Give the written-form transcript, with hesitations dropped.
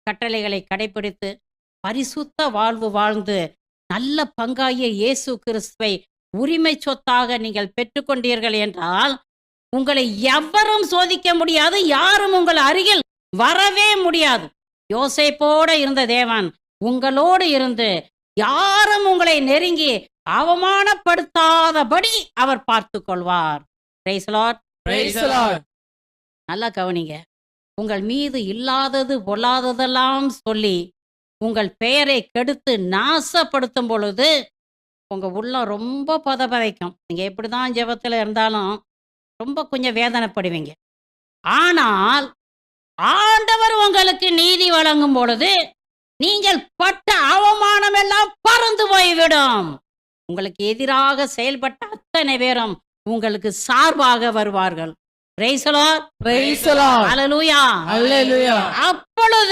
கட்டளைகளை கடைபிடித்து பரிசுத்த வாழ்வு வாழ்ந்து நல்ல பங்காகிய இயேசு கிறிஸ்துவை உரிமை சொத்தாக நீங்கள் பெற்றுக்கொண்டீர்கள் என்றால் உங்களை எவரும் சோதிக்க முடியாது, யாரும் உங்கள் அருகில் வரவே முடியாது. யோசேப்போட இருந்த தேவன் உங்களோடு இருந்து யாரும் உங்களை நெருங்கி அவமானப்படுத்தாதபடி அவர் பார்த்து கொள்வார். Praise the Lord. Praise the Lord. நல்லா கவனிங்க. உங்கள் மீது இல்லாதது பொல்லாததெல்லாம் சொல்லி உங்கள் பெயரை கெடுத்து நாசப்படுத்தும் பொழுது உங்க உள்ளம் ரொம்ப பதபதைக்கும். நீங்க எப்படிதான் ஜெபத்துல இருந்தாலும் ரொம்ப கொஞ்சம் வேதனைப்படுவீங்க. ஆனால் ஆண்டவர் உங்களுக்கு நீதி வழங்கும் பொழுது நீங்கள் பட்ட அவமானம் எல்லாம் பறந்து போய்விடும். உங்களுக்கு எதிராக செயல்பட்ட அத்தனை பேரும் உங்களுக்கு சார்பாக வருவார்கள். Praise the Lord. Praise the Lord. Hallelujah. Hallelujah. அப்பொழுது